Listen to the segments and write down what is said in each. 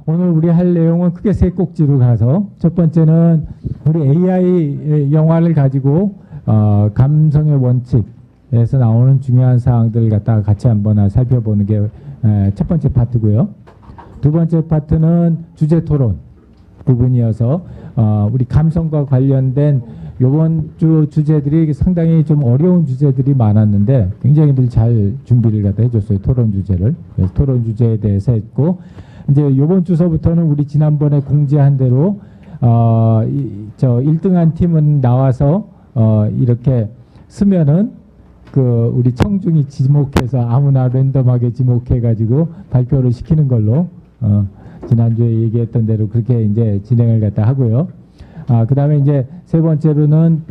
오늘 우리 할 내용은 크게 세 꼭지로 가서 첫 번째는 우리 AI 영화를 가지고 감성의 원칙에서 나오는 중요한 사항들을 갖다가 같이 한번 살펴보는 게 첫 번째 파트고요. 두 번째 파트는 주제 토론 부분이어서 우리 감성과 관련된 요번 주 주제들이 상당히 좀 어려운 주제들이 많았는데 굉장히들 잘 준비를 갖다 해줬어요. 토론 주제를. 그래서 토론 주제에 대해서 했고 이제 요번 주서부터는 우리 지난번에 공지한 대로 저 1등한 팀은 나와서 이렇게 쓰면은 그 우리 청중이 지목해서 아무나 랜덤하게 지목해가지고 발표를 시키는 걸로 지난주에 얘기했던 대로 그렇게 이제 진행을 갖다 하고요. 그 다음에 이제 세 번째로는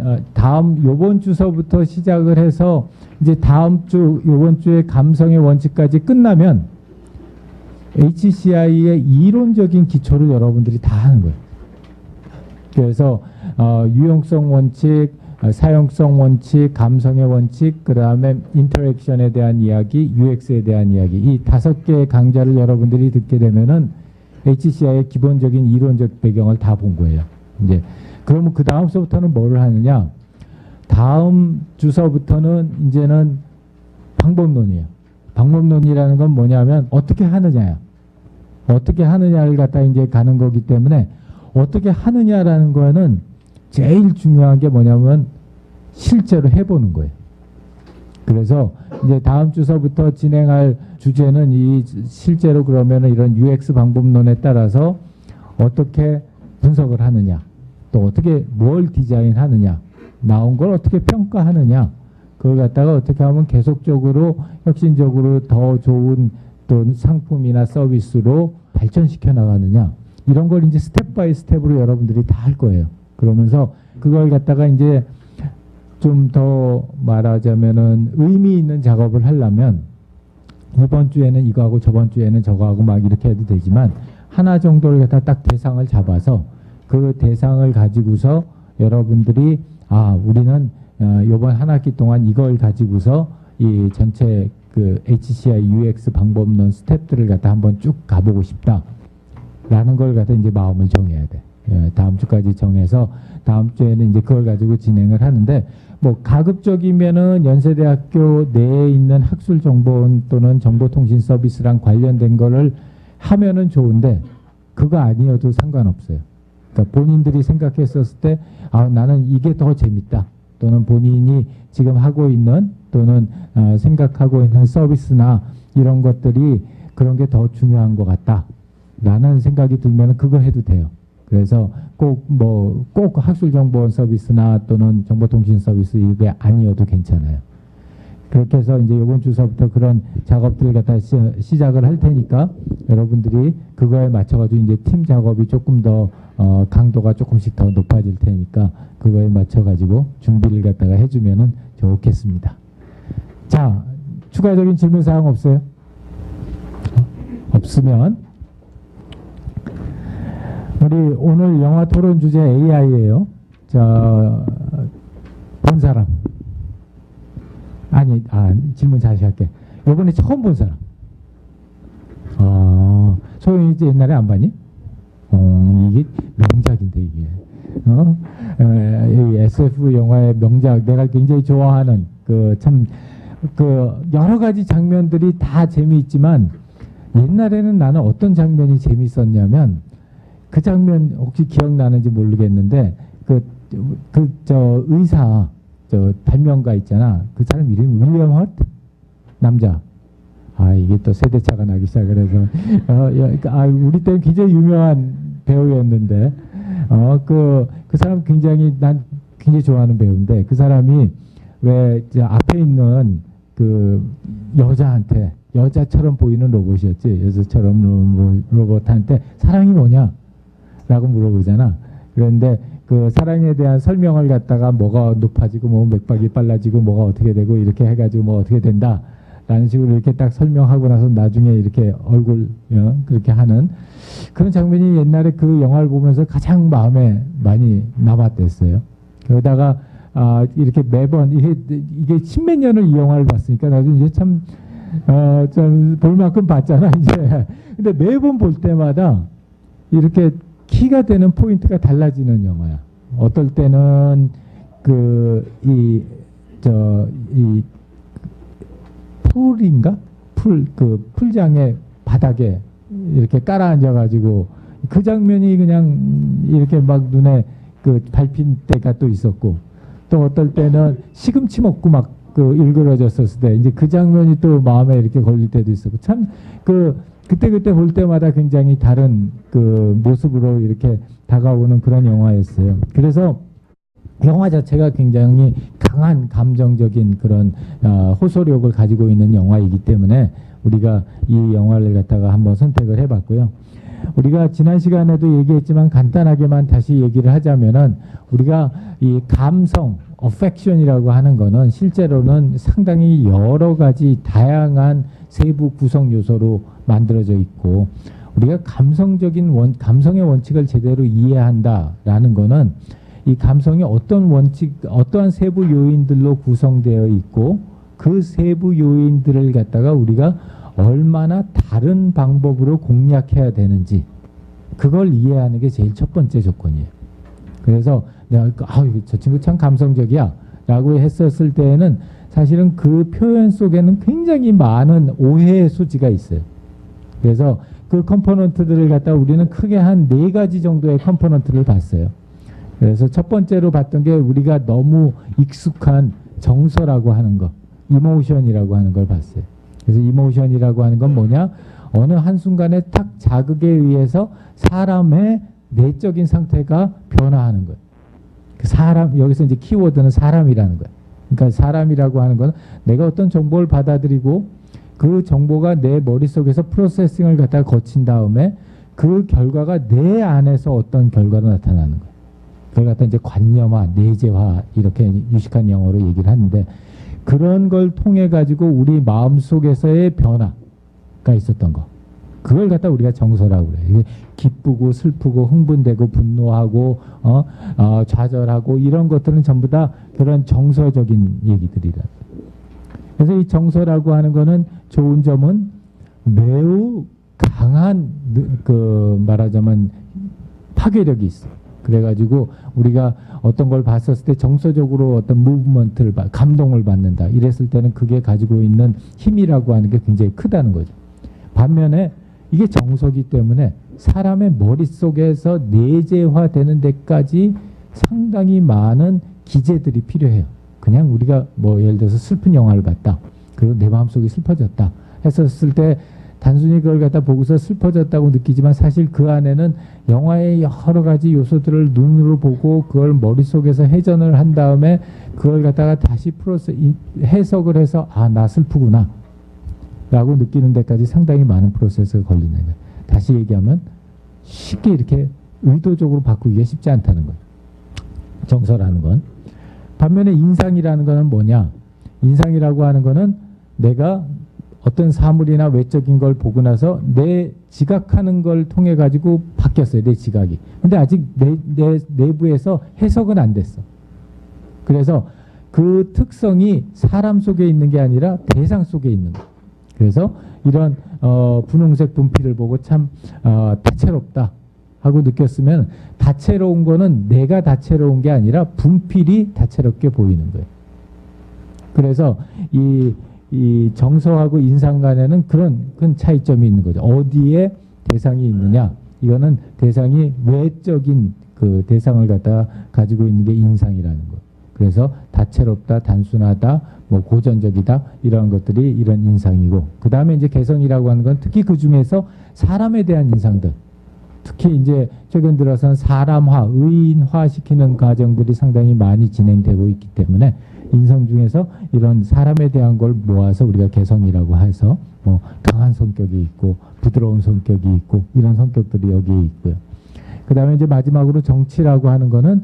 요번 주서부터 시작을 해서 이제 요번 주에 감성의 원칙까지 끝나면 HCI의 이론적인 기초를 여러분들이 다 하는 거예요. 그래서 유용성 원칙, 사용성 원칙, 감성의 원칙, 그 다음에 인터랙션에 대한 이야기, UX에 대한 이야기, 이 5개의 강좌를 여러분들이 듣게 되면은 HCI의 기본적인 이론적 배경을 다 본 거예요. 이제 그러면 그 다음서부터는 뭐를 하느냐? 다음 주서부터는 이제는 방법론이에요. 방법론이라는 건 뭐냐면 어떻게 하느냐야. 어떻게 하느냐를 갖다 이제 가는 거기 때문에 어떻게 하느냐라는 거는 제일 중요한 게 뭐냐면 실제로 해보는 거예요. 그래서 이제 다음 주서부터 진행할 주제는 이 실제로 그러면은 이런 UX 방법론에 따라서 어떻게 분석을 하느냐, 또 어떻게 뭘 디자인하느냐, 나온 걸 어떻게 평가하느냐, 그걸 갖다가 어떻게 하면 계속적으로 혁신적으로 더 좋은 또 상품이나 서비스로 발전시켜 나가느냐, 이런 걸 이제 스텝 바이 스텝으로 여러분들이 다 할 거예요. 그러면서 그걸 갖다가 이제 좀 더 말하자면은 의미 있는 작업을 하려면 이번 주에는 이거 하고 저번 주에는 저거 하고 막 이렇게 해도 되지만 하나 정도를 갖다 딱 대상을 잡아서 그 대상을 가지고서 여러분들이 우리는 이번 한 학기 동안 이걸 가지고서 이 전체 그 HCI UX 방법론 스텝들을 갖다 한번 쭉 가보고 싶다라는 걸 갖다 이제 마음을 정해야 돼. 다음 주까지 정해서 다음 주에는 이제 그걸 가지고 진행을 하는데 뭐 가급적이면은 연세대학교 내에 있는 학술정보원 또는 정보통신 서비스랑 관련된 거를 하면은 좋은데 그거 아니어도 상관없어요. 그러니까 본인들이 생각했었을 때 나는 이게 더 재밌다 또는 본인이 지금 하고 있는 또는 생각하고 있는 서비스나 이런 것들이 그런 게 더 중요한 것 같다 라는 생각이 들면 그거 해도 돼요. 그래서 꼭 학술정보원 서비스나 또는 정보통신 서비스 이게 아니어도 괜찮아요. 그렇게 해서 이제 이번 주서부터 그런 작업들을 갖다 시작을 할 테니까 여러분들이 그거에 맞춰가지고 이제 팀 작업이 조금 더 강도가 조금씩 더 높아질 테니까 그거에 맞춰가지고 준비를 갖다가 해주면은 좋겠습니다. 자, 추가적인 질문 사항 없어요? 없으면 우리 오늘 영화 토론 주제 AI예요. 본 사람. 질문 다시 할게. 이번에 처음 본 사람. 소영이 이제 옛날에 안 봤니? 이게 명작인데 이게. 이 SF 영화의 명작, 내가 굉장히 좋아하는 여러 가지 장면들이 다 재미있지만 옛날에는 나는 어떤 장면이 재미있었냐면 그 장면 혹시 기억나는지 모르겠는데 의사 발명가 있잖아. 그 사람 이름이 윌리엄 허트 남자. 이게 또 세대차가 나기 시작을 해서 우리 때는 굉장히 유명한 배우였는데 그 사람 난 굉장히 좋아하는 배우인데 그 사람이 왜 앞에 있는 그 여자한테 여자처럼 보이는 로봇이었지. 여자처럼 로봇한테 사랑이 뭐냐? 라고 물어보잖아. 그런데 그 사랑에 대한 설명을 갖다가 뭐가 높아지고 뭐 맥박이 빨라지고 뭐가 어떻게 되고 이렇게 해가지고 뭐 어떻게 된다 라는 식으로 이렇게 딱 설명하고 나서 나중에 이렇게 얼굴 그렇게 하는 그런 장면이 옛날에 그 영화를 보면서 가장 마음에 많이 남았댔어요. 그러다가 이렇게 매번 이게 십몇 년을 이 영화를 봤으니까 나도 이제 좀 볼 만큼 봤잖아 이제. 근데 매번 볼 때마다 이렇게 키가 되는 포인트가 달라지는 영화야. 어떨 때는 이 풀인가? 풀장의 바닥에 이렇게 깔아 앉아가지고 그 장면이 그냥 이렇게 막 눈에 밟힌 때가 또 있었고, 또 어떨 때는 시금치 먹고 막 일그러졌었을 때 이제 그 장면이 또 마음에 이렇게 걸릴 때도 있었고, 참 그때 볼 때마다 굉장히 다른 모습으로 이렇게 다가오는 그런 영화였어요. 그래서 영화 자체가 굉장히 강한 감정적인 그런 호소력을 가지고 있는 영화이기 때문에 우리가 이 영화를 갖다가 한번 선택을 해봤고요. 우리가 지난 시간에도 얘기했지만 간단하게만 다시 얘기를 하자면은, 우리가 이 감성, 어펙션이라고 하는 거는 실제로는 상당히 여러 가지 다양한 세부 구성 요소로 만들어져 있고, 우리가 감성의 원칙을 제대로 이해한다라는 거는 이 감성이 어떠한 세부 요인들로 구성되어 있고, 그 세부 요인들을 갖다가 우리가 얼마나 다른 방법으로 공략해야 되는지, 그걸 이해하는 게 제일 첫 번째 조건이에요. 그래서 내가 저 친구 참 감성적이야 라고 했었을 때에는 사실은 그 표현 속에는 굉장히 많은 오해의 소지가 있어요. 그래서 그 컴포넌트들을 갖다 우리는 크게 한 4가지 정도의 컴포넌트를 봤어요. 그래서 첫 번째로 봤던 게 우리가 너무 익숙한 정서라고 하는 거, 이모션이라고 하는 걸 봤어요. 그래서 이모션이라고 하는 건 뭐냐? 어느 한순간에 딱 자극에 의해서 사람의 내적인 상태가 변화하는 거예요. 여기서 이제 키워드는 사람이라는 거예요. 그러니까 사람이라고 하는 건 내가 어떤 정보를 받아들이고 그 정보가 내 머릿속에서 프로세싱을 갖다가 거친 다음에 그 결과가 내 안에서 어떤 결과로 나타나는 거예요. 그걸 갖다 이제 관념화, 내재화 이렇게 유식한 영어로 얘기를 하는데, 그런 걸 통해 가지고 우리 마음속에서의 변화가 있었던 거, 그걸 갖다 우리가 정서라고 그래요. 기쁘고 슬프고 흥분되고 분노하고 좌절하고 이런 것들은 전부 다 그런 정서적인 얘기들이라. 그래서 이 정서라고 하는 거는 좋은 점은 매우 강한 말하자면 파괴력이 있어. 그래가지고 우리가 어떤 걸 봤었을 때 정서적으로 어떤 무브먼트를 감동을 받는다 이랬을 때는 그게 가지고 있는 힘이라고 하는 게 굉장히 크다는 거죠. 반면에 이게 정서기 때문에 사람의 머릿속에서 내재화되는 데까지 상당히 많은 기제들이 필요해요. 그냥 우리가 예를 들어서 슬픈 영화를 봤다, 그리고 내 마음속이 슬퍼졌다 했었을 때 단순히 그걸 갖다 보고서 슬퍼졌다고 느끼지만, 사실 그 안에는 영화의 여러 가지 요소들을 눈으로 보고 그걸 머릿속에서 회전을 한 다음에 그걸 갖다가 다시 해석을 해서 나 슬프구나 라고 느끼는 데까지 상당히 많은 프로세스가 걸리는 거예요. 다시 얘기하면 쉽게 이렇게 의도적으로 바꾸기가 쉽지 않다는 거예요. 정서라는 건. 반면에 인상이라는 거는 뭐냐? 인상이라고 하는 거는 내가 어떤 사물이나 외적인 걸 보고 나서 내 지각하는 걸 통해 가지고 바뀌었어요. 내 지각이. 근데 아직 내 내부에서 해석은 안 됐어. 그래서 그 특성이 사람 속에 있는 게 아니라 대상 속에 있는 거예요. 그래서 이런 분홍색 분필을 보고 참 다채롭다 하고 느꼈으면, 다채로운 거는 내가 다채로운 게 아니라 분필이 다채롭게 보이는 거예요. 그래서 이 정서하고 인상 간에는 그런 큰 차이점이 있는 거죠. 어디에 대상이 있느냐, 이거는 대상이 외적인 그 대상을 갖다가 가지고 있는 게 인상이라는 거예요. 그래서 다채롭다, 단순하다, 고전적이다, 이런 것들이 이런 인상이고, 그 다음에 이제 개성이라고 하는 건 특히 그 중에서 사람에 대한 인상들, 특히 이제 최근 들어서는 사람화, 의인화 시키는 과정들이 상당히 많이 진행되고 있기 때문에 인성 중에서 이런 사람에 대한 걸 모아서 우리가 개성이라고 해서 강한 성격이 있고 부드러운 성격이 있고 이런 성격들이 여기에 있고요. 그 다음에 이제 마지막으로 정치라고 하는 거는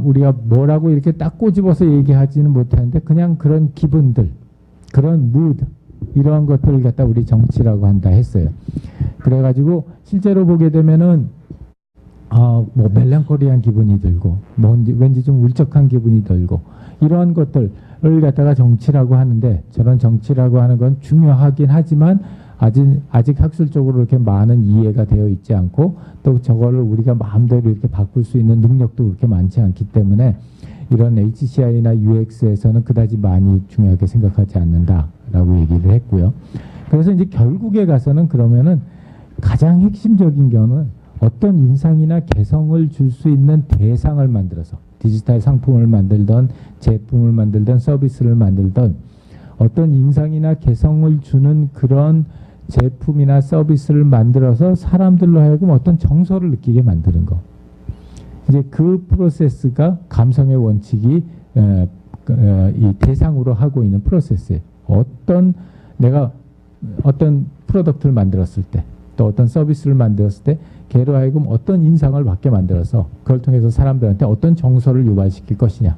우리가 뭐라고 이렇게 딱 꼬집어서 얘기하지는 못하는데 그냥 그런 기분들, 그런 무드, 이러한 것들을 갖다 우리 정치라고 한다 했어요. 그래가지고 실제로 보게 되면은 멜랑콜리한 기분이 들고 왠지 좀 울적한 기분이 들고 이러한 것들을 갖다가 정치라고 하는데, 저런 정치라고 하는 건 중요하긴 하지만 아직 학술적으로 이렇게 많은 이해가 되어 있지 않고 또 저거를 우리가 마음대로 이렇게 바꿀 수 있는 능력도 그렇게 많지 않기 때문에 이런 HCI나 UX에서는 그다지 많이 중요하게 생각하지 않는다라고 얘기를 했고요. 그래서 이제 결국에 가서는 그러면은 가장 핵심적인 거는 어떤 인상이나 개성을 줄 수 있는 대상을 만들어서 디지털 상품을 만들던 제품을 만들던 서비스를 만들던 어떤 인상이나 개성을 주는 그런 제품이나 서비스를 만들어서 사람들로 하여금 어떤 정서를 느끼게 만드는 거. 이제 그 프로세스가 감성의 원칙이 이 대상으로 하고 있는 프로세스예요. 내가 어떤 프로덕트를 만들었을 때, 또 어떤 서비스를 만들었을 때 걔로 하여금 어떤 인상을 받게 만들어서 그걸 통해서 사람들한테 어떤 정서를 유발시킬 것이냐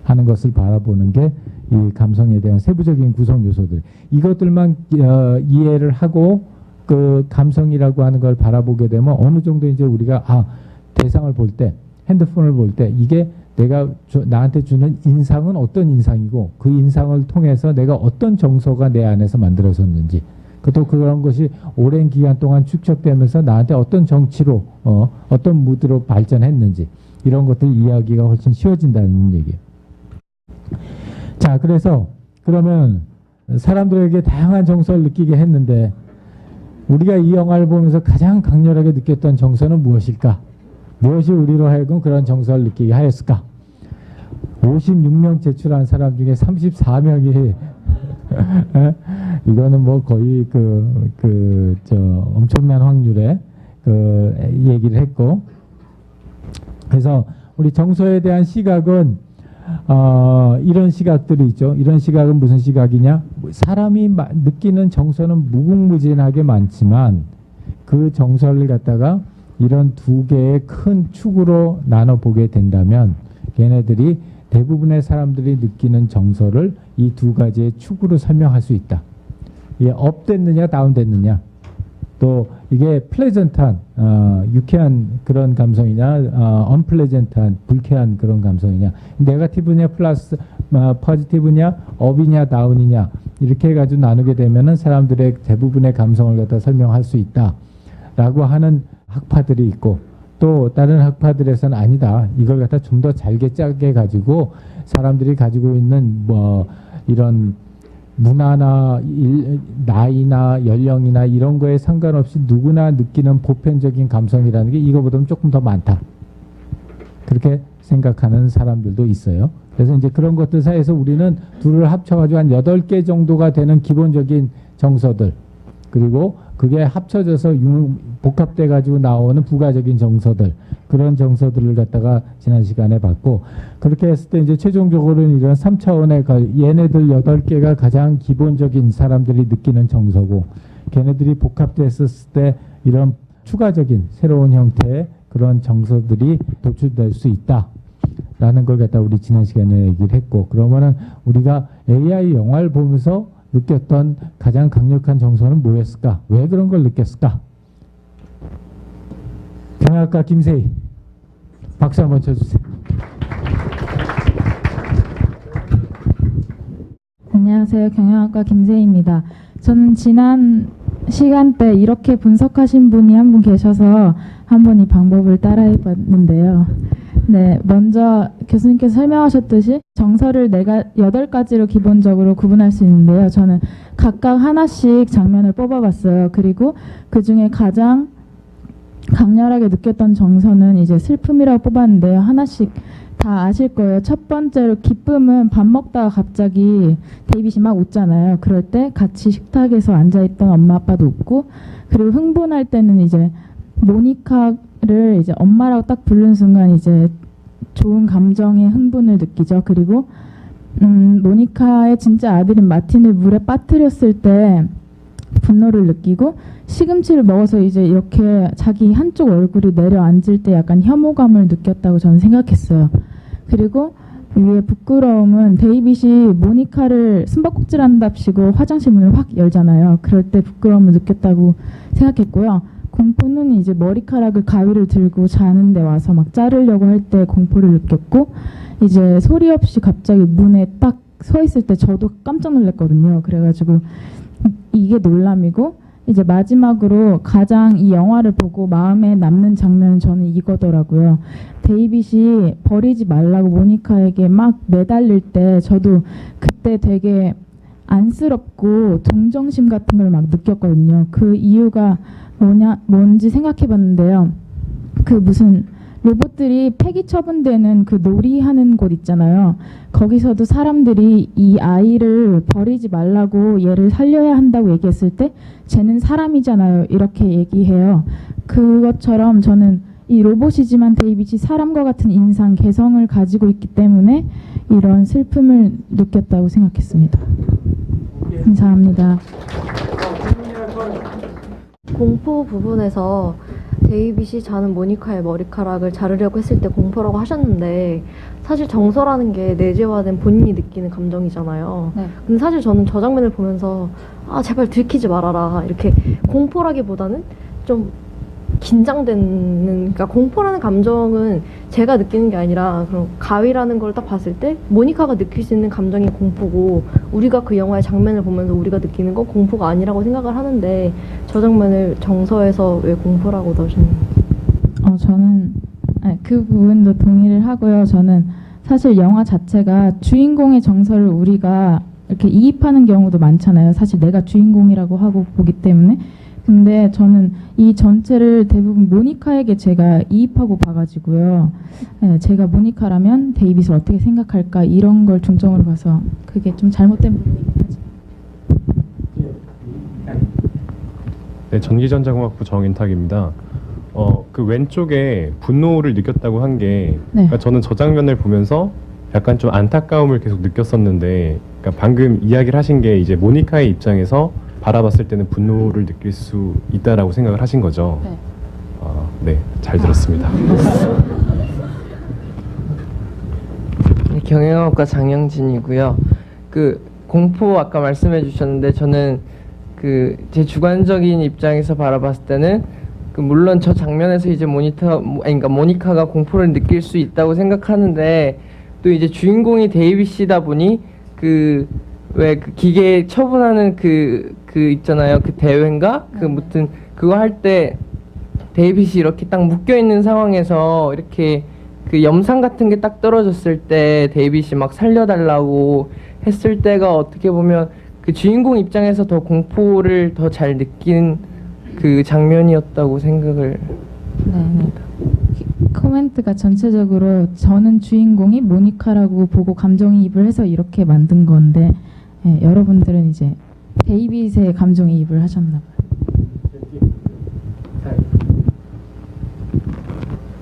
하는 것을 바라보는 게 이 감성에 대한 세부적인 구성 요소들. 이것들만 이해를 하고 그 감성이라고 하는 걸 바라보게 되면 어느 정도 이제 우리가 대상을 볼 때, 핸드폰을 볼 때 이게 내가 나한테 주는 인상은 어떤 인상이고 그 인상을 통해서 내가 어떤 정서가 내 안에서 만들어졌는지, 또 그런 것이 오랜 기간 동안 축적되면서 나한테 어떤 정치로 어떤 무드로 발전했는지 이런 것들 이야기가 훨씬 쉬워진다는 얘기예요. 자, 그래서 그러면 사람들에게 다양한 정서를 느끼게 했는데 우리가 이 영화를 보면서 가장 강렬하게 느꼈던 정서는 무엇일까? 무엇이 우리로 하여금 그런 정서를 느끼게 하였을까? 56명 제출한 사람 중에 34명이 이거는 뭐 거의 엄청난 확률의 얘기를 했고, 그래서 우리 정서에 대한 시각은 이런 시각들이 있죠. 이런 시각은 무슨 시각이냐? 사람이 느끼는 정서는 무궁무진하게 많지만 그 정서를 갖다가 이런 두 개의 큰 축으로 나눠 보게 된다면 걔네들이 대부분의 사람들이 느끼는 정서를 이 두 가지의 축으로 설명할 수 있다. 이게 업 됐느냐 다운 됐느냐, 또 이게 플레전트한 유쾌한 그런 감성이냐 언플레전트한 불쾌한 그런 감성이냐, 네거티브냐 플러스 포지티브냐 업이냐 다운이냐, 이렇게 해가지고 나누게 되면은 사람들의 대부분의 감성을 갖다 설명할 수 있다라고 하는 학파들이 있고, 또 다른 학파들에서는 아니다, 이걸 갖다 좀 더 잘게 짜게 가지고 사람들이 가지고 있는 뭐 이런 문화나 나이나 연령이나 이런 거에 상관없이 누구나 느끼는 보편적인 감성이라는 게 이거보다는 조금 더 많다, 그렇게 생각하는 사람들도 있어요. 그래서 이제 그런 것들 사이에서 우리는 둘을 합쳐가지고 한 8개 정도가 되는 기본적인 정서들, 그리고 그게 합쳐져서 복합돼 가지고 나오는 부가적인 정서들, 그런 정서들을 갖다가 지난 시간에 봤고, 그렇게 했을 때 이제 최종적으로는 이런 3차원의 얘네들 8개가 가장 기본적인 사람들이 느끼는 정서고, 걔네들이 복합됐을 때 이런 추가적인 새로운 형태의 그런 정서들이 도출될 수 있다라는 걸 갖다 우리 지난 시간에 얘기를 했고, 그러면은 우리가 AI 영화를 보면서 느꼈던 가장 강력한 정서는 뭐였을까? 왜 그런 걸 느꼈을까? 경영학과 김세희, 박수 한번 쳐주세요. 안녕하세요. 경영학과 김세희입니다. 저는 지난 시간대 이렇게 분석하신 분이 한 분 계셔서 한번 이 방법을 따라해봤는데요. 네, 먼저 교수님께서 설명하셨듯이 정서를 내가 8가지로 기본적으로 구분할 수 있는데요. 저는 각각 하나씩 장면을 뽑아봤어요. 그리고 그 중에 가장 강렬하게 느꼈던 정서는 이제 슬픔이라고 뽑았는데요. 하나씩 다 아실 거예요. 첫 번째로 기쁨은 밥 먹다가 갑자기 데이빗이 막 웃잖아요. 그럴 때 같이 식탁에서 앉아있던 엄마 아빠도 웃고, 그리고 흥분할 때는 이제 모니카를 이제 엄마라고 딱 부른 순간 이제 좋은 감정의 흥분을 느끼죠. 그리고 모니카의 진짜 아들인 마틴을 물에 빠뜨렸을 때 분노를 느끼고, 시금치를 먹어서 이제 이렇게 자기 한쪽 얼굴이 내려앉을 때 약간 혐오감을 느꼈다고 저는 생각했어요. 그리고 위에 부끄러움은 데이빗이 모니카를 숨바꼭질한답시고 화장실 문을 확 열잖아요. 그럴 때 부끄러움을 느꼈다고 생각했고요. 공포는 이제 머리카락을 가위를 들고 자는데 와서 막 자르려고 할 때 공포를 느꼈고, 이제 소리 없이 갑자기 문에 딱 서 있을 때 저도 깜짝 놀랐거든요. 그래가지고 이게 놀람이고, 이제 마지막으로 가장 이 영화를 보고 마음에 남는 장면은 저는 이거더라고요. 데이빗이 버리지 말라고 모니카에게 막 매달릴 때 저도 그때 되게 안쓰럽고 동정심 같은 걸 막 느꼈거든요. 그 이유가 뭔지 생각해 봤는데요. 그 무슨 로봇들이 폐기 처분되는 그 놀이하는 곳 있잖아요. 거기서도 사람들이 이 아이를 버리지 말라고 얘를 살려야 한다고 얘기했을 때 쟤는 사람이잖아요. 이렇게 얘기해요. 그것처럼 저는 이 로봇이지만 데이빗이 사람과 같은 인상, 개성을 가지고 있기 때문에 이런 슬픔을 느꼈다고 생각했습니다. 감사합니다. 공포 부분에서 데이빗이 자는 모니카의 머리카락을 자르려고 했을 때 공포라고 하셨는데 사실 정서라는 게 내재화된 본인이 느끼는 감정이잖아요. 네. 근데 사실 저는 저 장면을 보면서 아 제발 들키지 말아라 이렇게 공포라기보다는 좀 긴장되는 그러니까 공포라는 감정은 제가 느끼는 게 아니라 그런 가위라는 걸 딱 봤을 때 모니카가 느낄 수 있는 감정이 공포고 우리가 그 영화의 장면을 보면서 우리가 느끼는 건 공포가 아니라고 생각을 하는데 저 장면을 정서에서 왜 공포라고 넣으시는지 저는 그 부분도 동의를 하고요. 저는 사실 영화 자체가 주인공의 정서를 우리가 이렇게 이입하는 경우도 많잖아요. 사실 내가 주인공이라고 하고 보기 때문에. 근데 저는 이 전체를 대부분 모니카에게 제가 이입하고 봐가지고요. 제가 모니카라면 데이빗을 어떻게 생각할까 이런 걸 중점으로 봐서 그게 좀 잘못된 부분이긴 하죠. 네, 전기전자공학부 정인탁입니다. 그 왼쪽에 분노를 느꼈다고 한 게 그러니까 저는 저 장면을 보면서 약간 좀 안타까움을 계속 느꼈었는데 그러니까 방금 이야기를 하신 게 이제 모니카의 입장에서 바라봤을 때는 분노를 느낄 수 있다라고 생각을 하신 거죠. 네. 네, 잘 들었습니다. 네, 경영학과 장영진이고요. 그 공포 아까 말씀해 주셨는데 저는 그 제 주관적인 입장에서 바라봤을 때는 그 물론 저 장면에서 이제 그러니까 모니카가 공포를 느낄 수 있다고 생각하는데 또 이제 주인공이 데이빗이다 보니 그 왜 그 기계 처분하는 그 있잖아요. 그 대회인가? 그 무튼 그거 할 때 데이빗이 이렇게 딱 묶여 있는 상황에서 이렇게 그 염상 같은 게 딱 떨어졌을 때 데이빗이 막 살려달라고 했을 때가 어떻게 보면 그 주인공 입장에서 더 공포를 더 잘 느낀 그 장면이었다고 생각을 합니다. 코멘트가 전체적으로 저는 주인공이 모니카라고 보고 감정이입을 해서 이렇게 만든 건데 여러분들은 이제 데이빗의 감정이입을 하셨나 봐요.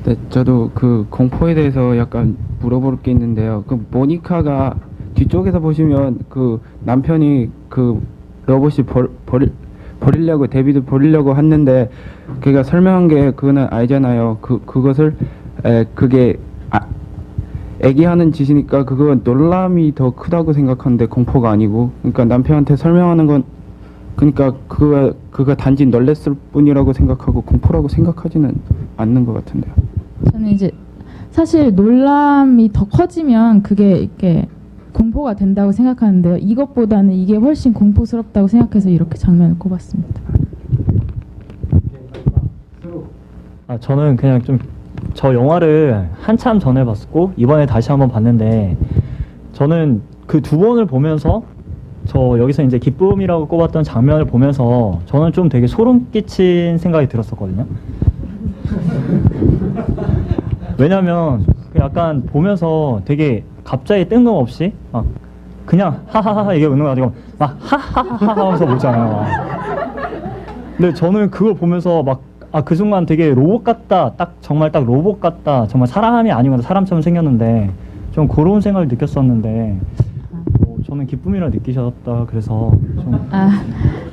네, 저도 그 공포에 대해서 약간 물어볼 게 있는데요. 그 모니카가 뒤쪽에서 보시면 그 남편이 그 로봇이 버리려고 데이빗을 버리려고 했는데 걔가 설명한 게 그거는 알잖아요. 그것을 그게 애기하는 짓이니까 그건 놀람이 더 크다고 생각하는데 공포가 아니고 그러니까 남편한테 설명하는 건 그러니까 그가 단지 놀랬을 뿐이라고 생각하고 공포라고 생각하지는 않는 것 같은데요. 저는 이제 사실 놀람이 더 커지면 그게 이렇게 공포가 된다고 생각하는데요. 이것보다는 이게 훨씬 공포스럽다고 생각해서 이렇게 장면을 꼽았습니다. 저는 그냥 좀 저 영화를 한참 전에 봤었고 이번에 다시 한번 봤는데 저는 그 두 번을 보면서 저 여기서 이제 기쁨이라고 꼽았던 장면을 보면서 저는 좀 되게 소름 끼친 생각이 들었었거든요. 왜냐면 약간 보면서 되게 갑자기 뜬금없이 막 그냥 하하하 이게 웃는 거 가지고 막 하하하 하면서 보잖아요. 근데 저는 그걸 보면서 막 그 순간 되게 로봇 같다, 정말 딱 로봇 같다, 정말 사람이 아니고 사람처럼 생겼는데 좀 그런 생각을 느꼈었는데 저는 기쁨이라 느끼셨다 그래서 좀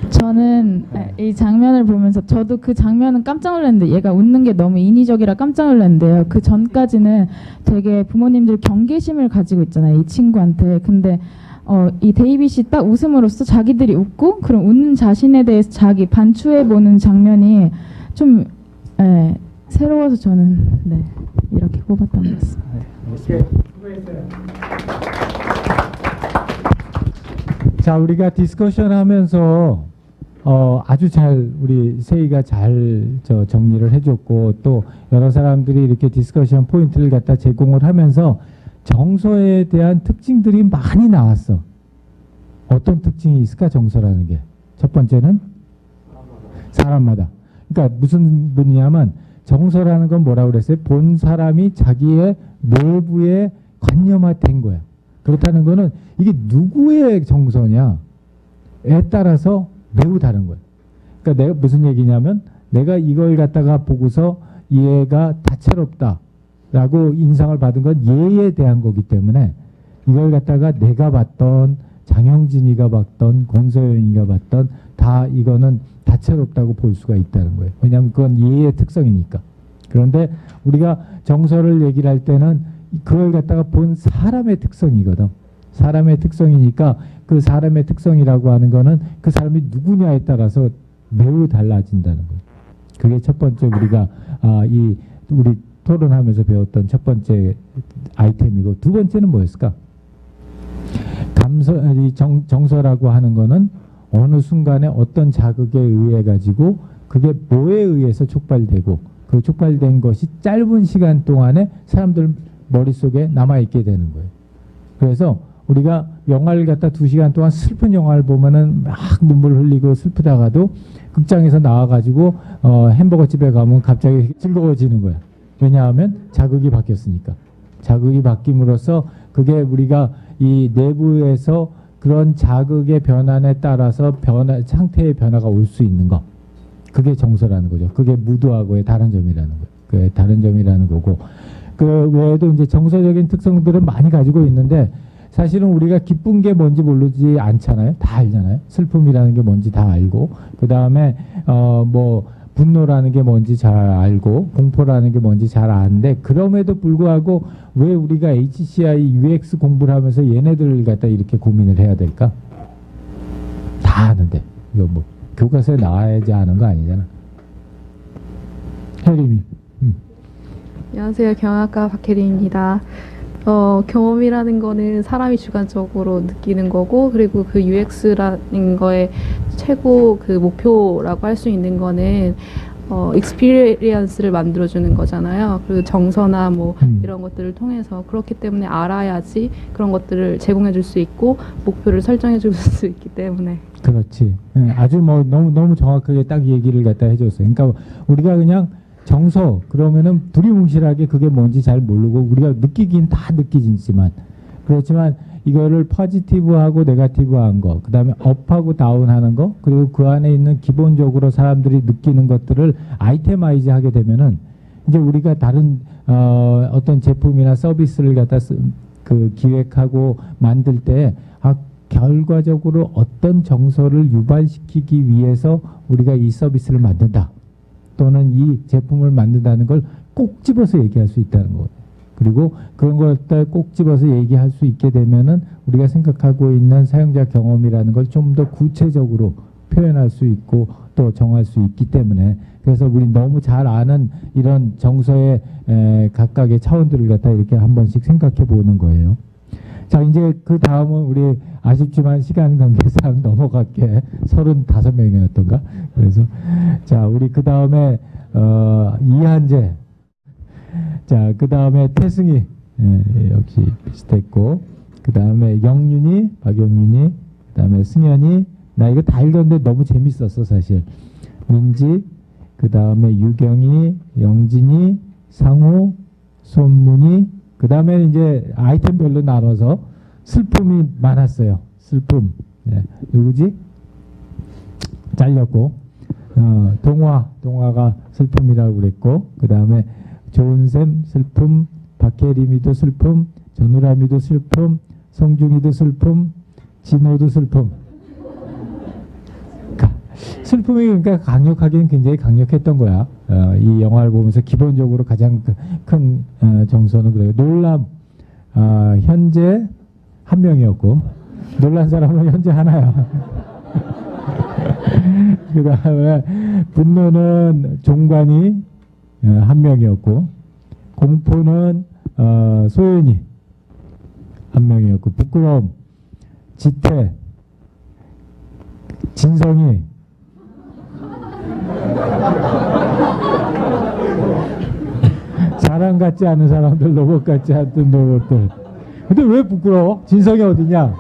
저는 이 장면을 보면서 저도 그 장면은 깜짝 놀랐는데 얘가 웃는 게 너무 인위적이라 깜짝 놀랐는데요. 그 전까지는 되게 부모님들 경계심을 가지고 있잖아요, 이 친구한테. 근데 이 데이빗이 딱 웃음으로써 자기들이 웃고 그럼 웃는 자신에 대해서 자기 반추해보는 장면이 좀 새로워서 저는 이렇게 꼽았던 것 같습니다. 자, 우리가 디스커션 하면서 아주 잘 우리 세희가 잘 정리를 해줬고 또 여러 사람들이 이렇게 디스커션 포인트를 갖다 제공을 하면서 정서에 대한 특징들이 많이 나왔어. 어떤 특징이 있을까 정서라는 게. 첫 번째는 사람마다. 그러니까 무슨 분이냐면 정서라는 건 뭐라고 그랬어요? 본 사람이 자기의 내부에 관념화된 거야. 그렇다는 거는 이게 누구의 정서냐에 따라서 매우 다른 거예요. 그러니까 내가 무슨 얘기냐면 내가 이걸 갖다가 보고서 얘가 다채롭다라고 인상을 받은 건 얘에 대한 거기 때문에 이걸 갖다가 내가 봤던 장영진이가 봤던 권서연이가 봤던 다 이거는 다채롭다고 볼 수가 있다는 거예요. 왜냐하면 그건 얘의 특성이니까. 그런데 우리가 정서를 얘기를 할 때는 그걸 갖다가 본 사람의 특성이거든. 사람의 특성이니까 그 사람의 특성이라고 하는 거는 그 사람이 누구냐에 따라서 매우 달라진다는 거예요. 그게 첫 번째 우리가 우리 토론하면서 배웠던 첫 번째 아이템이고 두 번째는 뭐였을까? 정서라고 하는 거는 어느 순간에 어떤 자극에 의해 가지고 그게 뭐에 의해서 촉발되고 그 촉발된 것이 짧은 시간 동안에 사람들 머릿속에 남아있게 되는 거예요. 그래서 우리가 영화를 갖다 2시간 동안 슬픈 영화를 보면은 막 눈물 흘리고 슬프다가도 극장에서 나와가지고 햄버거 집에 가면 갑자기 즐거워지는 거야. 왜냐하면 자극이 바뀌었으니까. 자극이 바뀜으로써 그게 우리가 이 내부에서 그런 자극의 변환에 따라서 상태의 변화가 올 수 있는 거. 그게 정서라는 거죠. 그게 무드하고의 다른 점이라는 거예요. 그게 다른 점이라는 거고. 그 외에도 이제 정서적인 특성들은 많이 가지고 있는데 사실은 우리가 기쁜 게 뭔지 모르지 않잖아요. 다 알잖아요. 슬픔이라는 게 뭔지 다 알고 그 다음에 뭐 분노라는 게 뭔지 잘 알고 공포라는 게 뭔지 잘 아는데 그럼에도 불구하고 왜 우리가 HCI, UX 공부를 하면서 얘네들을 갖다 이렇게 고민을 해야 될까? 다 아는데 이거 뭐 교과서에 나와야지 아는 거 아니잖아. 혜림이. 안녕하세요. 경영학과 박혜림입니다. 경험이라는 거는 사람이 주관적으로 느끼는 거고, 그리고 그 UX라는 거의 최고 그 목표라고 할 수 있는 거는 익스피리언스를 만들어주는 거잖아요. 그리고 정서나 뭐 이런 것들을 통해서 그렇기 때문에 알아야지 그런 것들을 제공해 줄 수 있고 목표를 설정해 줄 수 있기 때문에. 그렇지. 아주 뭐 너무 정확하게 딱 얘기를 갖다 해줬어요. 그러니까 우리가 그냥 정서 그러면은 두리뭉실하게 그게 뭔지 잘 모르고 우리가 느끼긴 다 느끼지만 그렇지만 이거를 포지티브하고 네거티브한 거, 그 다음에 업하고 다운하는 거, 그리고 그 안에 있는 기본적으로 사람들이 느끼는 것들을 아이템화이즈 하게 되면은 이제 우리가 다른 어떤 제품이나 서비스를 갖다 그 기획하고 만들 때 결과적으로 어떤 정서를 유발시키기 위해서 우리가 이 서비스를 만든다. 또는 이 제품을 만든다는 걸 꼭 집어서 얘기할 수 있다는 거예요. 그리고 그런 걸 꼭 집어서 얘기할 수 있게 되면은 우리가 생각하고 있는 사용자 경험이라는 걸 좀 더 구체적으로 표현할 수 있고 또 정할 수 있기 때문에 그래서 우리 너무 잘 아는 이런 정서의 각각의 차원들을 갖다 이렇게 한 번씩 생각해 보는 거예요. 자, 이제 그 다음은 우리 아쉽지만 시간 관계상 넘어갈게. 35명이었던가? 그래서, 자, 우리 그 다음에, 이한재. 자, 그 다음에 태승이. 역시 비슷했고. 그 다음에 영윤이, 박영윤이. 그 다음에 승현이. 나 이거 다 읽었는데 너무 재밌었어, 사실. 민지. 그 다음에 유경이, 영진이, 상호, 손문이. 그 다음에 이제 아이템별로 나눠서 슬픔이 많았어요. 슬픔. 네. 누구지? 잘렸고. 동화가 슬픔이라고 그랬고. 그 다음에 좋은샘 슬픔, 박혜림이도 슬픔, 전우람이도 슬픔, 성중이도 슬픔, 진호도 슬픔. 슬픔이 그러니까 강력하기는 굉장히 강력했던 거야. 이 영화를 보면서 기본적으로 가장 큰 정서는 그래요. 놀람, 현재 한 명이었고 놀란 사람은 현재 하나야. 그 다음에 분노는 종관이 한 명이었고 공포는 소연이 한 명이었고 부끄러움, 지태, 진성이 사람 같지 않은 사람들, 로봇 같지 않던 로봇들. 근데 왜 부끄러워? 진성이 어디냐?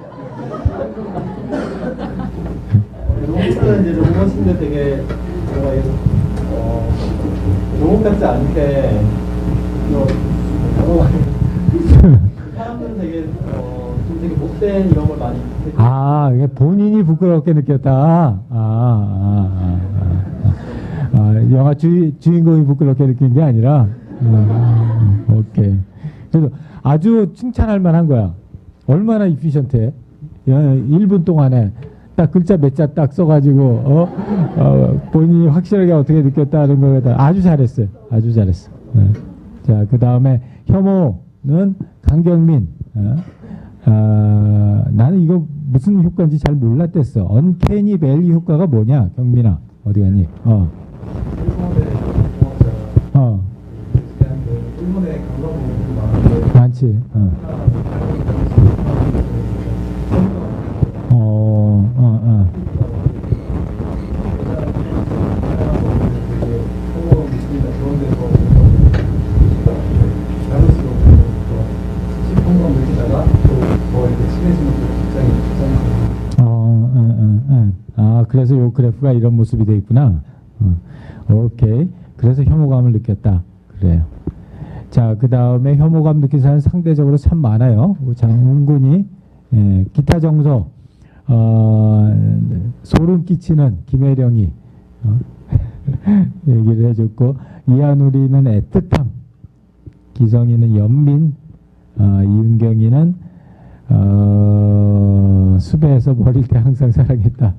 로봇은 이제 로봇인데 되게 뭔가 로봇 같지 않게 사람들은 되게 좀 되게 못된 이런 걸 많이 아, 이게 본인이 부끄럽게 느꼈다. 영화 주인공이 부끄럽게 느낀 게 아니라. 오케이. 그래서 아주 칭찬할 만한 거야. 얼마나 이피션트해. 1분 동안에 딱 글자 몇 자 딱 써가지고 본인이 확실하게 어떻게 느꼈다는 거에 아주 잘했어요. 아주 잘했어. 자, 그 다음에 혐오는 강경민. 나는 이거 무슨 효과인지 잘 몰랐댔어. 언캐니 밸리 효과가 뭐냐, 경민아? 어디 갔니? 일본의 감성이 많지. 그래서 요 그래프가 이런 모습이 돼 있구나. 오케이. 그래서 혐오감을 느꼈다. 그래요. 자, 그 다음에 혐오감 느낀 사람은 상대적으로 참 많아요. 장군이 기타 정서 소름 끼치는 김혜령이 얘기를 해줬고, 이한우리는 애틋함, 기성이는 연민, 이은경이는 수배에서 버릴 때 항상 사랑했다.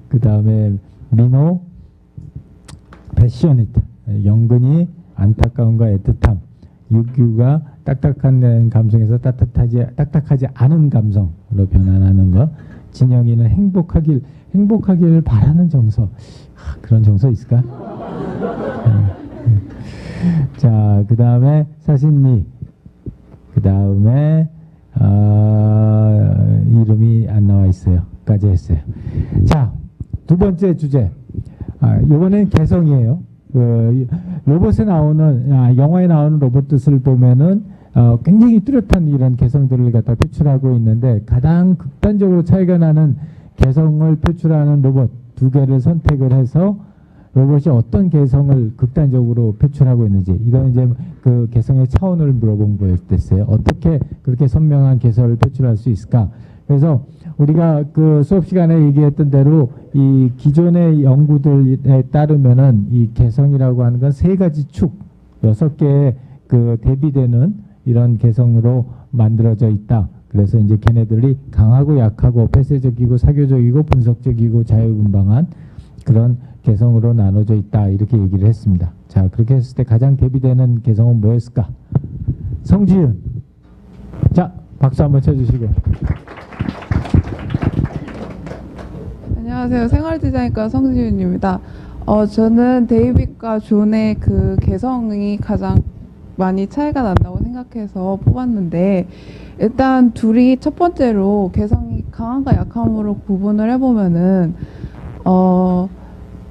그 다음에 민호 패셔니트, 영근이 안타까움과 애틋함, 유규가 딱딱한 감성에서 딱딱하지 않은 감성으로 변환하는 것, 진영이는 행복하길 바라는 정서. 그런 정서 있을까? 자, 그 다음에 사신리, 그 다음에 이름이 안 나와 있어요. 까지 했어요. 자, 두 번째 주제. 이번엔 개성이에요. 로봇에 나오는, 영화에 나오는 로봇을 보면은 굉장히 뚜렷한 이런 개성들을 갖다 표출하고 있는데, 가장 극단적으로 차이가 나는 개성을 표출하는 로봇 두 개를 선택을 해서 로봇이 어떤 개성을 극단적으로 표출하고 있는지, 이건 이제 그 개성의 차원을 물어본 거였어요. 어떻게 그렇게 선명한 개성을 표출할 수 있을까? 그래서 우리가 그 수업 시간에 얘기했던 대로 이 기존의 연구들에 따르면은 이 개성이라고 하는 건 세 가지 축, 6개의 그 대비되는 이런 개성으로 만들어져 있다. 그래서 이제 걔네들이 강하고 약하고 폐쇄적이고 사교적이고 분석적이고 자유분방한 그런 개성으로 나눠져 있다. 이렇게 얘기를 했습니다. 자, 그렇게 했을 때 가장 대비되는 개성은 뭐였을까? 성지윤. 자, 박수 한번 쳐주시고. 안녕하세요. 생활디자인과 성지윤입니다. 저는 데이빗과 존의 그 개성이 가장 많이 차이가 난다고 생각해서 뽑았는데, 일단 둘이 첫 번째로 개성이 강함과 약함으로 구분을 해보면은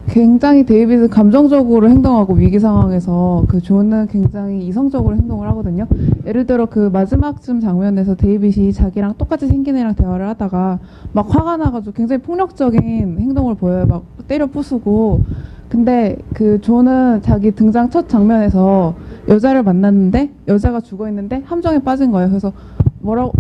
굉장히 데이빗은 감정적으로 행동하고 위기 상황에서 그 존은 굉장히 이성적으로 행동을 하거든요. 예를 들어 그 마지막쯤 장면에서 데이빗이 자기랑 똑같이 생긴 애랑 대화를 하다가 막 화가 나가지고 굉장히 폭력적인 행동을 보여요. 막 때려 부수고. 근데 그 존은 자기 등장 첫 장면에서 여자를 만났는데 여자가 죽어 있는데 함정에 빠진 거예요. 그래서 뭐라고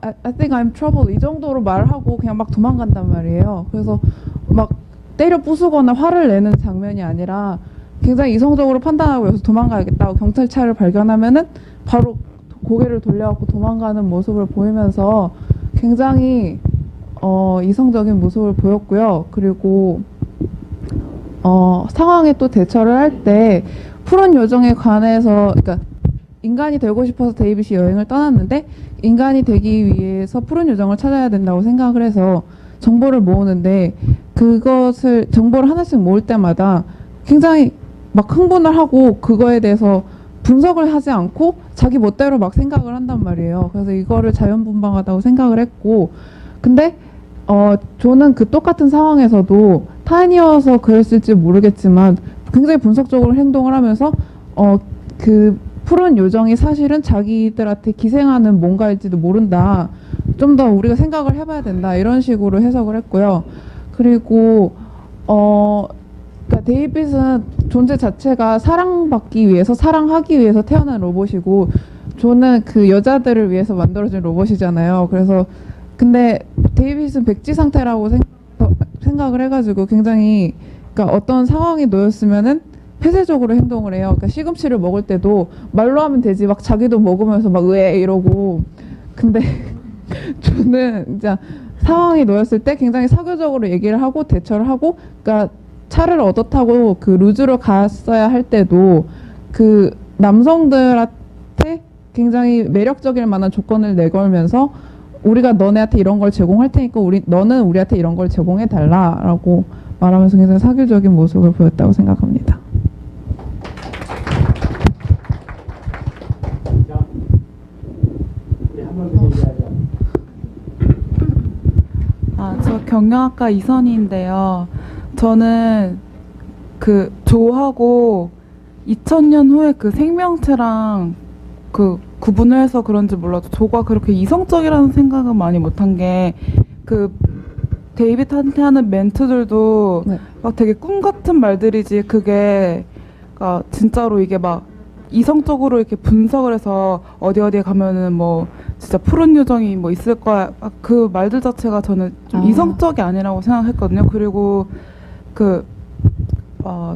I think I'm trouble 이 정도로 말하고 그냥 막 도망간단 말이에요. 그래서 막 때려 부수거나 화를 내는 장면이 아니라 굉장히 이성적으로 판단하고 여기서 도망가야겠다고 경찰차를 발견하면은 바로 고개를 돌려갖고 도망가는 모습을 보이면서 굉장히 이성적인 모습을 보였고요. 그리고 상황에 또 대처를 할 때 푸른 요정에 관해서, 그러니까 인간이 되고 싶어서 데이빗이 여행을 떠났는데 인간이 되기 위해서 푸른 요정을 찾아야 된다고 생각을 해서 정보를 모으는데, 그것을 정보를 하나씩 모을 때마다 굉장히 막 흥분을 하고 그거에 대해서 분석을 하지 않고 자기 멋대로 막 생각을 한단 말이에요. 그래서 이거를 자연분방하다고 생각을 했고, 근데 존은 그 똑같은 상황에서도 타인이어서 그랬을지 모르겠지만 굉장히 분석적으로 행동을 하면서 그 푸른 요정이 사실은 자기들한테 기생하는 뭔가일지도 모른다. 좀 더 우리가 생각을 해봐야 된다. 이런 식으로 해석을 했고요. 그리고 그러니까 데이빗은 존재 자체가 사랑받기 위해서 사랑하기 위해서 태어난 로봇이고 존은 그 여자들을 위해서 만들어진 로봇이잖아요. 그래서 근데 데이빗은 백지 상태라고 생각을 해가지고 굉장히 그러니까 어떤 상황에 놓였으면은 폐쇄적으로 행동을 해요. 그러니까 시금치를 먹을 때도 말로 하면 되지 막 자기도 먹으면서 막 왜 이러고 근데 저는 진짜 상황이 놓였을 때 굉장히 사교적으로 얘기를 하고 대처를 하고 그러니까 차를 얻어 타고 그 루즈로 갔어야 할 때도 그 남성들한테 굉장히 매력적일 만한 조건을 내걸면서 우리가 너네한테 이런 걸 제공할 테니까 너는 우리한테 이런 걸 제공해 달라라고 말하면서 굉장히 사교적인 모습을 보였다고 생각합니다. 저 경영학과 이선희인데요. 저는 그 조하고 2000년 후에 그 생명체랑 그 구분을 해서 그런지 몰라도 조가 그렇게 이성적이라는 생각은 많이 못한 게 그 데이빗한테 하는 멘트들도 네. 막 되게 꿈 같은 말들이지 그게 그러니까 진짜로 이게 막 이성적으로 이렇게 분석을 해서 어디에 가면은 뭐 진짜 푸른 요정이 뭐 있을 거야 그 말들 자체가 저는 좀 이성적이 아니라고 생각했거든요. 그리고 그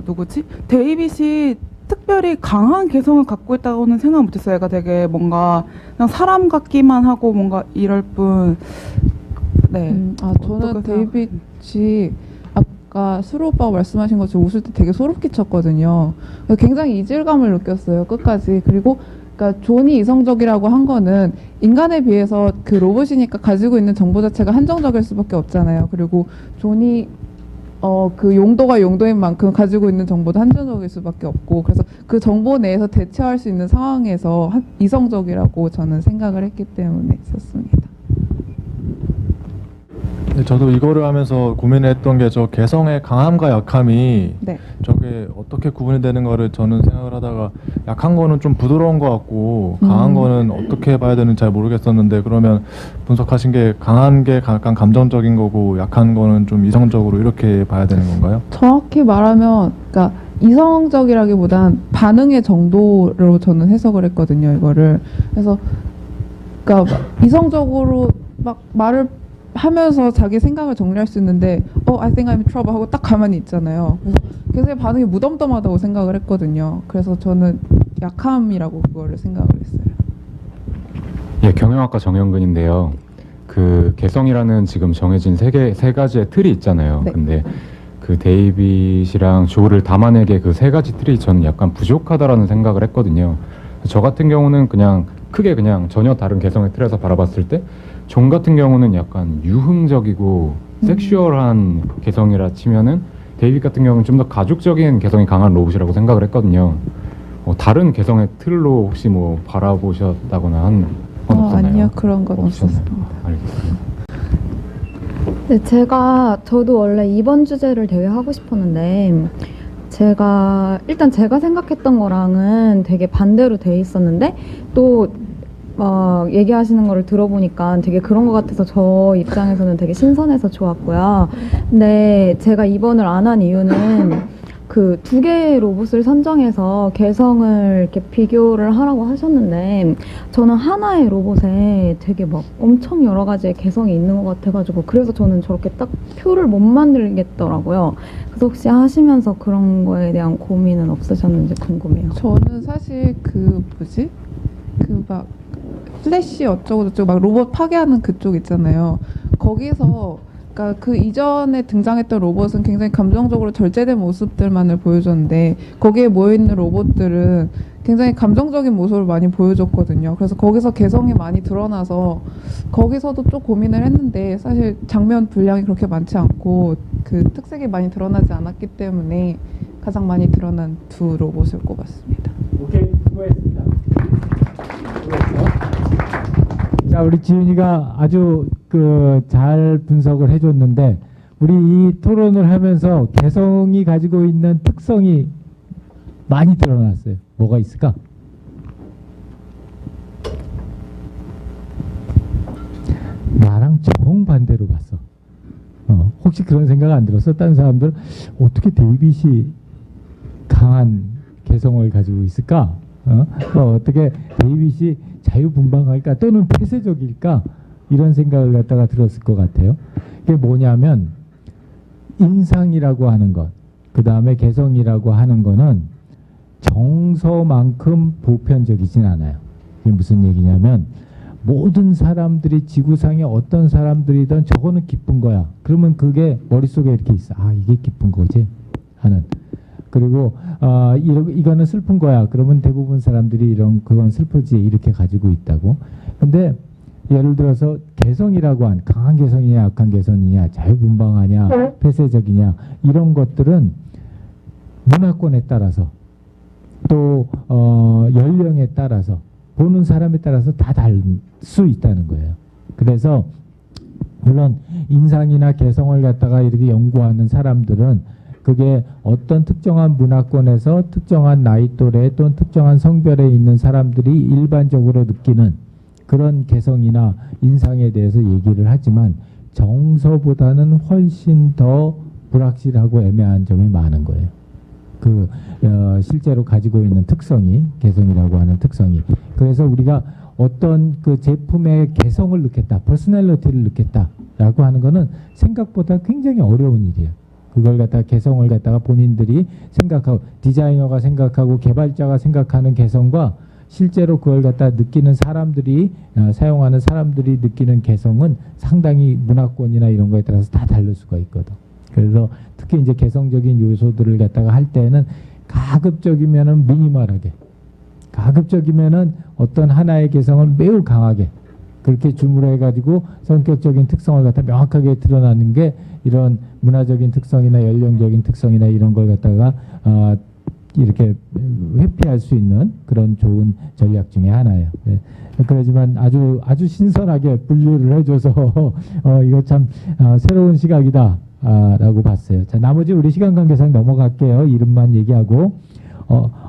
누구지? 데이빗이 특별히 강한 개성을 갖고 있다고는 생각 못했어요. 얘가 되게 뭔가 그냥 사람 같기만 하고 뭔가 이럴 뿐. 네. 저는 데이빗이 아까 수로 오빠가 말씀하신 것처럼 웃을 때 되게 소름 끼쳤거든요. 굉장히 이질감을 느꼈어요. 끝까지. 그리고 그러니까 존이 이성적이라고 한 거는 인간에 비해서 그 로봇이니까 가지고 있는 정보 자체가 한정적일 수밖에 없잖아요. 그리고 존이 그 용도가 용도인 만큼 가지고 있는 정보도 한정적일 수밖에 없고 그래서 그 정보 내에서 대처할 수 있는 상황에서 이성적이라고 저는 생각을 했기 때문에 있었습니다. 네, 저도 이거를 하면서 고민했던 게 저 개성의 강함과 약함이 네. 저게 어떻게 구분이 되는 거를 저는 생각을 하다가 약한 거는 좀 부드러운 것 같고 강한 거는 어떻게 봐야 되는지 잘 모르겠었는데 그러면 분석하신 게 강한 게 약간 감정적인 거고 약한 거는 좀 이성적으로 이렇게 봐야 되는 건가요? 정확히 말하면 그러니까 이성적이라기보단 반응의 정도로 저는 해석을 했거든요. 이거를 그래서 그러니까 이성적으로 막 말을 하면서 자기 생각을 정리할 수 있는데 I think I'm in trouble 하고 딱 가만히 있잖아요. 그래서 굉장히 반응이 무덤덤하다고 생각을 했거든요. 그래서 저는 약함이라고 그거를 생각을 했어요. 예, 경영학과 정영근인데요. 그 개성이라는 지금 정해진 세 가지의 틀이 있잖아요. 네. 근데 그 데이빗이랑 조를 담아내게 그 세 가지 틀이 저는 약간 부족하다라는 생각을 했거든요. 저 같은 경우는 그냥 크게 그냥 전혀 다른 개성의 틀에서 바라봤을 때 존 같은 경우는 약간 유흥적이고 섹슈얼한 개성이라 치면은 데이빗 같은 경우는 좀 더 가족적인 개성이 강한 로봇이라고 생각을 했거든요. 다른 개성의 틀로 혹시 뭐 바라보셨다거나 한 건 없었나요? 아니요, 그런 건 없었습니다. 알겠습니다. 네, 저도 원래 이번 주제를 되게 하고 싶었는데 제가 생각했던 거랑은 되게 반대로 돼 있었는데 또 얘기하시는 거를 들어보니까 되게 그런 것 같아서 저 입장에서는 되게 신선해서 좋았고요. 근데 제가 입원을 안 한 이유는 그 두 개의 로봇을 선정해서 개성을 이렇게 비교를 하라고 하셨는데 저는 하나의 로봇에 되게 막 엄청 여러 가지의 개성이 있는 것 같아가지고 그래서 저는 저렇게 딱 표를 못 만들겠더라고요. 그래서 혹시 하시면서 그런 거에 대한 고민은 없으셨는지 궁금해요. 저는 사실 막 플래시 어쩌고 저쩌고 막 로봇 파괴하는 그쪽 있잖아요. 거기서 그러니까 그 이전에 등장했던 로봇은 굉장히 감정적으로 절제된 모습들만을 보여줬는데 거기에 모여있는 로봇들은 굉장히 감정적인 모습을 많이 보여줬거든요. 그래서 거기서 개성이 많이 드러나서 거기서도 좀 고민을 했는데 사실 장면 분량이 그렇게 많지 않고 그 특색이 많이 드러나지 않았기 때문에 가장 많이 드러난 두 로봇을 꼽았습니다. 오케이, 수고했습니다. 자, 우리 지윤이가 아주 잘 분석을 해줬는데 우리 이 토론을 하면서 개성이 가지고 있는 특성이 많이 드러났어요. 뭐가 있을까? 나랑 정반대로 봤어. 혹시 그런 생각 안 들었어? 다른 사람들 어떻게 데이빗이 강한 개성을 가지고 있을까? 어떻게 데이빗이 자유분방할까? 또는 폐쇄적일까? 이런 생각을 갖다가 들었을 것 같아요. 그게 뭐냐면 인상이라고 하는 것, 그 다음에 개성이라고 하는 거는 정서만큼 보편적이진 않아요. 이게 무슨 얘기냐면 모든 사람들이 지구상에 어떤 사람들이든 저거는 기쁜 거야. 그러면 그게 머릿속에 이렇게 있어. 아, 이게 기쁜 거지 하는. 그리고 이거는 슬픈 거야. 그러면 대부분 사람들이 그건 슬프지 이렇게 가지고 있다고. 근데 예를 들어서 개성이라고 한 강한 개성이냐 약한 개성이냐 자유분방하냐 폐쇄적이냐 이런 것들은 문화권에 따라서 또 연령에 따라서 보는 사람에 따라서 다 다를 수 있다는 거예요. 그래서 물론 인상이나 개성을 갖다가 이렇게 연구하는 사람들은 그게 어떤 특정한 문화권에서 특정한 나이 또래 또는 특정한 성별에 있는 사람들이 일반적으로 느끼는 그런 개성이나 인상에 대해서 얘기를 하지만 정서보다는 훨씬 더 불확실하고 애매한 점이 많은 거예요. 실제로 가지고 있는 특성이, 개성이라고 하는 특성이. 그래서 우리가 어떤 그 제품의 개성을 넣겠다, 퍼스널리티를 넣겠다라고 하는 거는 생각보다 굉장히 어려운 일이에요. 그걸 갖다가 개성을 갖다가 본인들이 생각하고 디자이너가 생각하고 개발자가 생각하는 개성과 실제로 그걸 갖다 느끼는 사람들이 사용하는 사람들이 느끼는 개성은 상당히 문화권이나 이런 거에 따라서 다 다를 수가 있거든. 그래서 특히 이제 개성적인 요소들을 갖다가 할 때는 가급적이면은 미니멀하게, 가급적이면은 어떤 하나의 개성을 매우 강하게 그렇게 주문해 가지고 성격적인 특성을 갖다 명확하게 드러나는 게 이런 문화적인 특성이나 연령적인 특성이나 이런 걸 갖다가 이렇게 회피할 수 있는 그런 좋은 전략 중에 하나예요. 네. 그렇지만 아주 신선하게 분류를 해줘서 이거 참 새로운 시각이다 라고 봤어요. 자, 나머지 우리 시간 관계상 넘어갈게요. 이름만 얘기하고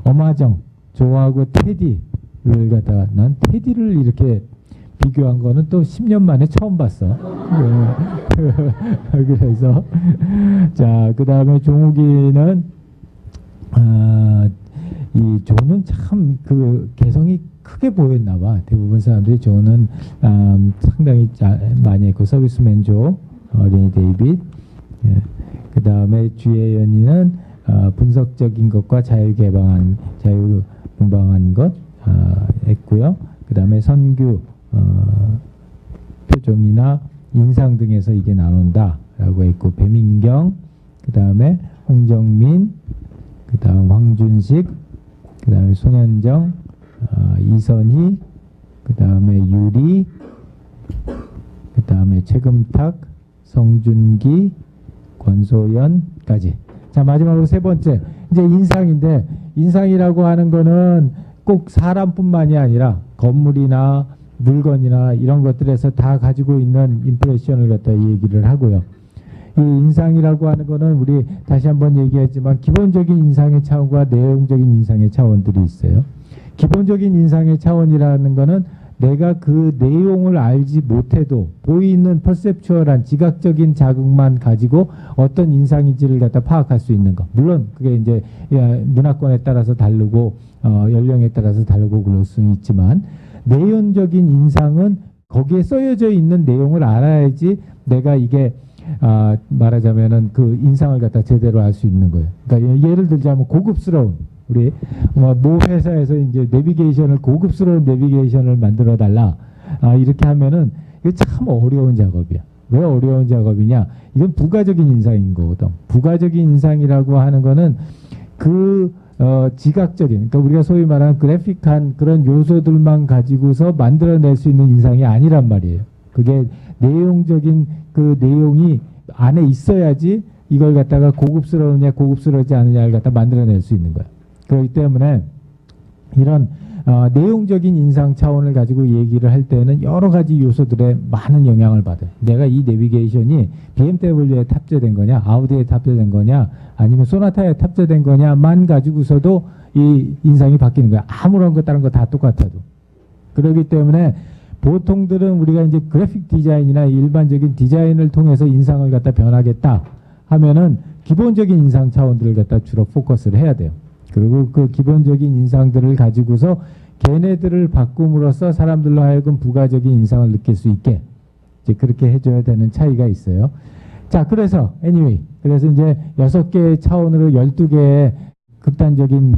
엄하정 조하고 테디를 갖다가 난 테디를 이렇게 비교한 거는 또 10년 만에 처음 봤어. 그래서 자, 그 다음에 종욱이는 이 조는 참 그 개성이 크게 보였나 봐. 대부분 사람들이 조는 상당히 많이 했고 서비스맨 조, 어린이 데이빗. 예. 그 다음에 주예연이는 분석적인 것과 자유분방한 것 했고요. 그 다음에 선규 표정이나 인상 등에서 이게 나온다라고 했고 배민경, 그 다음에 홍정민, 그 다음 황준식, 그 다음에 손현정, 이선희, 그 다음에 유리, 그 다음에 최금탁, 성준기, 권소연까지. 자, 마지막으로 세 번째 이제 인상인데, 인상이라고 하는 거는 꼭 사람뿐만이 아니라 건물이나 물건이나 이런 것들에서 다 가지고 있는 임프레션을 갖다 얘기를 하고요. 이 인상이라고 하는 거는 우리 다시 한번 얘기했지만 기본적인 인상의 차원과 내용적인 인상의 차원들이 있어요. 기본적인 인상의 차원이라는 거는 내가 그 내용을 알지 못해도 보이는 퍼셉추얼한 지각적인 자극만 가지고 어떤 인상인지를 갖다 파악할 수 있는 것. 물론 그게 이제 문화권에 따라서 다르고 연령에 따라서 다르고 그럴 수는 있지만 내용적인 인상은 거기에 써여져 있는 내용을 알아야지 내가 이게 말하자면은 그 인상을 갖다 제대로 알 수 있는 거예요. 그러니까 예를 들자면 고급스러운 우리 모 회사에서 이제 내비게이션을 고급스러운 내비게이션을 만들어 달라 이렇게 하면은 이게 참 어려운 작업이야. 왜 어려운 작업이냐? 이건 부가적인 인상인 거거든. 부가적인 인상이라고 하는 거는 그 지각적인, 그러니까 우리가 소위 말하는 그래픽한 그런 요소들만 가지고서 만들어낼 수 있는 인상이 아니란 말이에요. 그게 내용적인 그 내용이 안에 있어야지 이걸 갖다가 고급스러우냐 고급스러우지 않느냐를 갖다 만들어낼 수 있는 거야. 그렇기 때문에 이런 내용적인 인상 차원을 가지고 얘기를 할 때는 여러 가지 요소들에 많은 영향을 받아요. 내가 이 내비게이션이 BMW에 탑재된 거냐, 아우디에 탑재된 거냐, 아니면 소나타에 탑재된 거냐만 가지고서도 이 인상이 바뀌는 거야. 아무런 것 다른 거 다 똑같아도. 그렇기 때문에 보통들은 우리가 이제 그래픽 디자인이나 일반적인 디자인을 통해서 인상을 갖다 변하겠다 하면은 기본적인 인상 차원들을 갖다 주로 포커스를 해야 돼요. 그리고 그 기본적인 인상들을 가지고서 걔네들을 바꿈으로써 사람들로 하여금 부가적인 인상을 느낄 수 있게 이제 그렇게 해줘야 되는 차이가 있어요. 자, 그래서 그래서 이제 6개의 차원으로 12개의 극단적인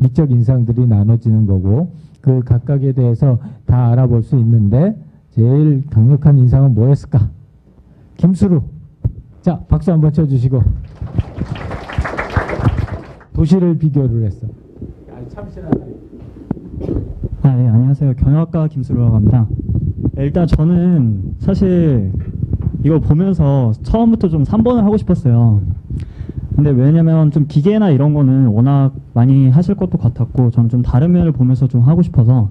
미적 인상들이 나눠지는 거고 그 각각에 대해서 다 알아볼 수 있는데 제일 강력한 인상은 뭐였을까? 김수루. 자, 박수 한번 쳐주시고. 도시를 비교를 했어. 네, 안녕하세요. 경영학과 김수로라고 합니다. 일단 저는 사실 이걸 보면서 처음부터 좀 3번을 하고 싶었어요. 근데 왜냐면 좀 기계나 이런 거는 워낙 많이 하실 것도 같았고 저는 좀 다른 면을 보면서 좀 하고 싶어서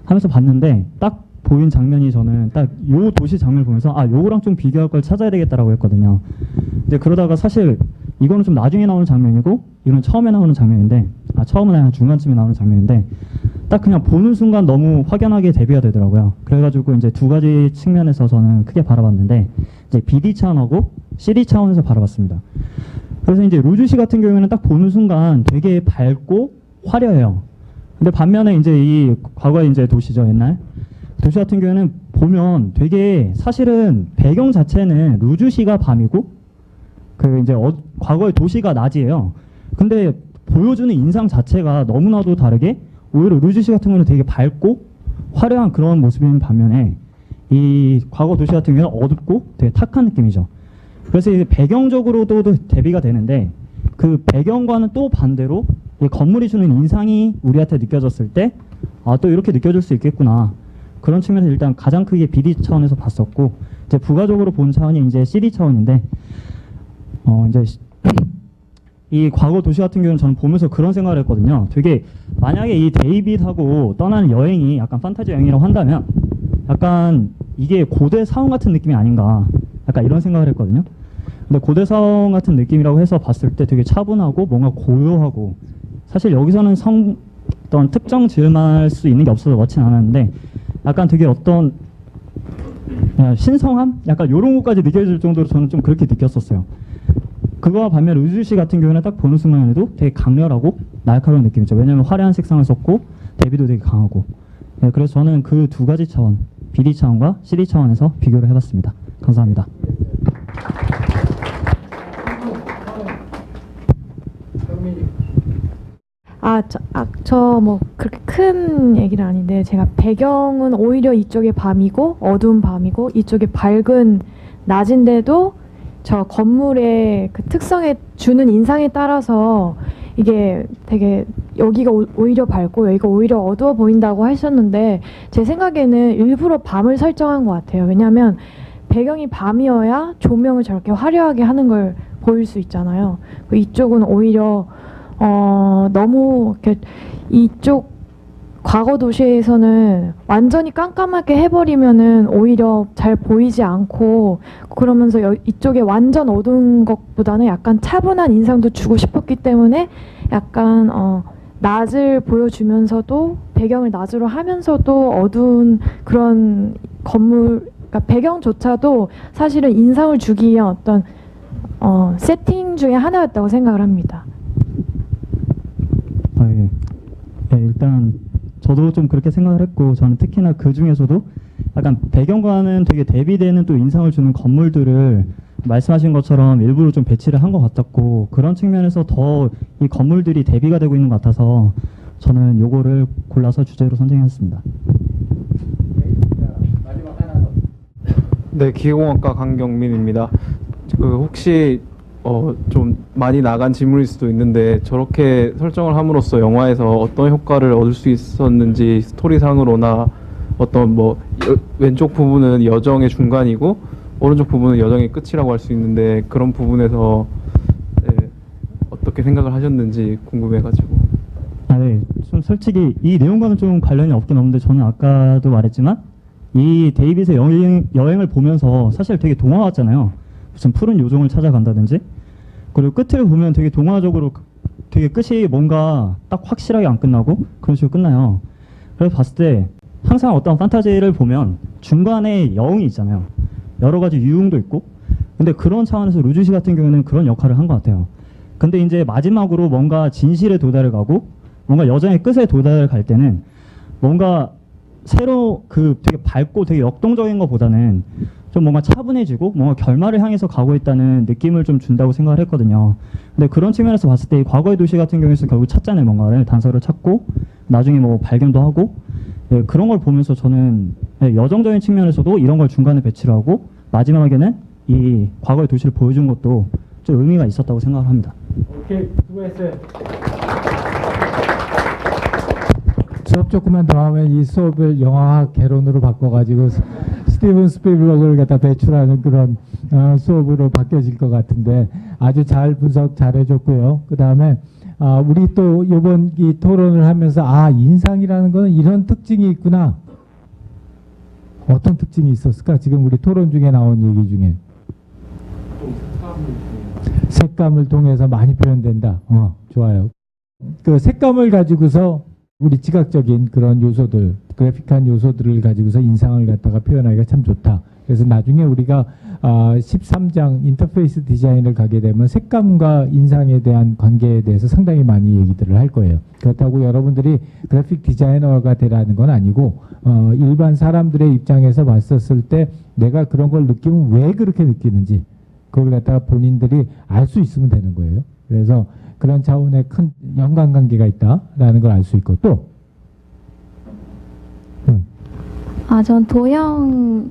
하면서 봤는데 딱 보인 장면이 저는 딱 요 도시 장면을 보면서 요거랑 좀 비교할 걸 찾아야 되겠다라고 했거든요. 이제 그러다가 사실 이거는 좀 나중에 나오는 장면이고 이건 처음에 나오는 장면인데 처음은 아니라 중간쯤에 나오는 장면인데 딱 그냥 보는 순간 너무 확연하게 대비가 되더라고요. 그래가지고 이제 두 가지 측면에서 저는 크게 바라봤는데 이제 BD 차원하고 CD 차원에서 바라봤습니다. 그래서 이제 루즈시 같은 경우에는 딱 보는 순간 되게 밝고 화려해요. 근데 반면에 이제 이 과거의 이제 도시죠, 옛날 도시 같은 경우에는 보면 되게 사실은 배경 자체는 루즈시가 밤이고 그 이제 과거의 도시가 낮이에요. 근데 보여주는 인상 자체가 너무나도 다르게 오히려 루즈시 같은 경우는 되게 밝고 화려한 그런 모습인 반면에 이 과거 도시 같은 경우는 어둡고 되게 탁한 느낌이죠. 그래서 이제 배경적으로도 대비가 되는데 그 배경과는 또 반대로 이 건물이 주는 인상이 우리한테 느껴졌을 때 또 이렇게 느껴질 수 있겠구나. 그런 측면에서 일단 가장 크게 BD 차원에서 봤었고 이제 부가적으로 본 차원이 이제 CD 차원인데 이제 이 과거 도시 같은 경우는 저는 보면서 그런 생각을 했거든요. 되게 만약에 이 데이빗하고 떠나는 여행이 약간 판타지 여행이라고 한다면 약간 이게 고대 사원 같은 느낌이 아닌가 약간 이런 생각을 했거든요. 근데 고대 사원 같은 느낌이라고 해서 봤을 때 되게 차분하고 뭔가 고요하고 사실 여기서는 어떤 특정 지을만할 수 있는 게 없어서 넣진 않았는데 약간 되게 어떤 신성함? 약간 이런 것까지 느껴질 정도로 저는 좀 그렇게 느꼈었어요. 그거와 반면 루즈시 같은 경우는 딱 보는 순간에도 되게 강렬하고 날카로운 느낌이죠. 왜냐하면 화려한 색상을 썼고 대비도 되게 강하고. 네, 그래서 저는 그 두 가지 차원, BD 차원과 CD 차원에서 비교를 해봤습니다. 감사합니다. 저 뭐 그렇게 큰 얘기는 아닌데 제가 배경은 오히려 이쪽에 밤이고 어두운 밤이고 이쪽에 밝은 낮인데도 저 건물의 그 특성에 주는 인상에 따라서 이게 되게 여기가 오히려 밝고 여기가 오히려 어두워 보인다고 하셨는데 제 생각에는 일부러 밤을 설정한 것 같아요. 왜냐하면 배경이 밤이어야 조명을 저렇게 화려하게 하는 걸 보일 수 있잖아요. 이쪽은 오히려 너무 이렇게 이쪽 과거 도시에서는 완전히 깜깜하게 해버리면은 오히려 잘 보이지 않고 그러면서 이쪽에 완전 어두운 것보다는 약간 차분한 인상도 주고 싶었기 때문에 약간 낮을 보여주면서도 배경을 낮으로 하면서도 어두운 그런 건물 그러니까 배경조차도 사실은 인상을 주기 위한 어떤 세팅 중에 하나였다고 생각을 합니다. 예. 네, 일단 저도 좀 그렇게 생각을 했고 저는 특히나 그 중에서도 약간 배경과는 되게 대비되는 또 인상을 주는 건물들을 말씀하신 것처럼 일부러 좀 배치를 한 것 같았고 그런 측면에서 더 이 건물들이 대비가 되고 있는 것 같아서 저는 요거를 골라서 주제로 선정했습니다. 네, 기계공학과 강경민입니다. 혹시 좀 많이 나간 질문일 수도 있는데 저렇게 설정을 함으로써 영화에서 어떤 효과를 얻을 수 있었는지 스토리상으로나 어떤 왼쪽 부분은 여정의 중간이고 오른쪽 부분은 여정의 끝이라고 할 수 있는데 그런 부분에서 어떻게 생각을 하셨는지 궁금해가지고. 네, 좀 솔직히 이 내용과는 좀 관련이 없긴 없는데 저는 아까도 말했지만 이 데이빗의 여행을 보면서 사실 되게 동화 같잖아요. 무슨 푸른 요정을 찾아간다든지 그리고 끝을 보면 되게 동화적으로 되게 끝이 뭔가 딱 확실하게 안 끝나고 그런 식으로 끝나요. 그래서 봤을 때 항상 어떤 판타지를 보면 중간에 여운이 있잖아요. 여러 가지 유흥도 있고 근데 그런 차원에서 루즈시 같은 경우는 그런 역할을 한 것 같아요. 근데 이제 마지막으로 뭔가 진실에 도달해 가고 뭔가 여정의 끝에 도달해 갈 때는 뭔가 새로 그 되게 밝고 되게 역동적인 것보다는 좀 뭔가 차분해지고 뭔가 결말을 향해서 가고 있다는 느낌을 좀 준다고 생각을 했거든요. 근데 그런 측면에서 봤을 때 이 과거의 도시 같은 경우에서 결국 찾잖아요. 뭔가를 단서를 찾고 나중에 뭐 발견도 하고 예, 그런 걸 보면서 저는 예, 여정적인 측면에서도 이런 걸 중간에 배치를 하고 마지막에는 이 과거의 도시를 보여준 것도 좀 의미가 있었다고 생각을 합니다. 오케이, 수고했어요. 수업 조금만 더 하면 이 수업을 영화학 개론으로 바꿔가지고 스티븐 스필버그를 갖다 배출하는 그런 수업으로 바뀌어질 것 같은데 아주 잘 분석 잘 해줬고요. 그 다음에 우리 또 이번 이 토론을 하면서 인상이라는 거는 이런 특징이 있구나. 어떤 특징이 있었을까? 지금 우리 토론 중에 나온 얘기 중에 색감을 통해서 많이 표현된다. 좋아요. 그 색감을 가지고서 우리 지각적인 그런 요소들, 그래픽한 요소들을 가지고서 인상을 갖다가 표현하기가 참 좋다. 그래서 나중에 우리가 13장 인터페이스 디자인을 가게 되면 색감과 인상에 대한 관계에 대해서 상당히 많이 얘기들을 할 거예요. 그렇다고 여러분들이 그래픽 디자이너가 되라는 건 아니고 일반 사람들의 입장에서 봤었을 때 내가 그런 걸 느끼면 왜 그렇게 느끼는지 그걸 갖다가 본인들이 알 수 있으면 되는 거예요. 그래서 그런 차원의 큰 연관관계가 있다라는 걸 알 수 있고 또 전 도형의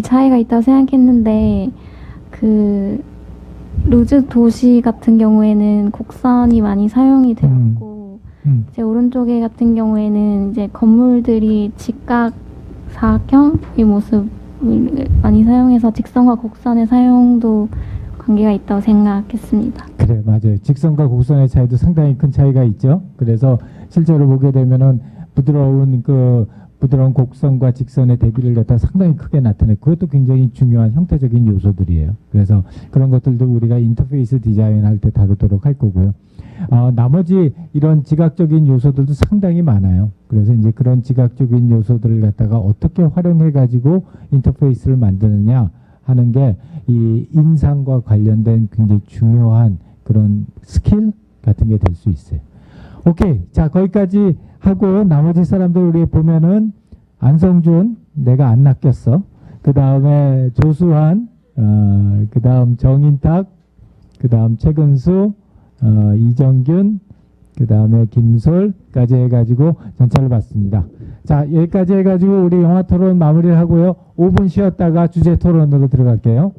차이가 있다고 생각했는데 그 루즈 도시 같은 경우에는 곡선이 많이 사용이 되었고 제 오른쪽에 같은 경우에는 이제 건물들이 직각사각형의 모습을 많이 사용해서 직선과 곡선의 사용도 관계가 있다고 생각했습니다. 그래, 맞아요. 직선과 곡선의 차이도 상당히 큰 차이가 있죠. 그래서 실제로 보게 되면은 부드러운 곡선과 직선의 대비를 갖다 상당히 크게 나타내. 그것도 굉장히 중요한 형태적인 요소들이에요. 그래서 그런 것들도 우리가 인터페이스 디자인 할 때 다루도록 할 거고요. 나머지 이런 지각적인 요소들도 상당히 많아요. 그래서 이제 그런 지각적인 요소들을 갖다가 어떻게 활용해 가지고 인터페이스를 만드느냐 하는 게 이 인상과 관련된 굉장히 중요한 그런 스킬 같은 게 될 수 있어요. 오케이. 자, 거기까지 하고 나머지 사람들 우리 보면은 안성준, 내가 안 낚였어. 그 다음에 조수환, 그 다음 정인탁, 그 다음 최근수, 이정균, 그 다음에 김솔까지 해가지고 전차를 받습니다. 자, 여기까지 해가지고 우리 영화 토론 마무리를 하고요. 5분 쉬었다가 주제 토론으로 들어갈게요.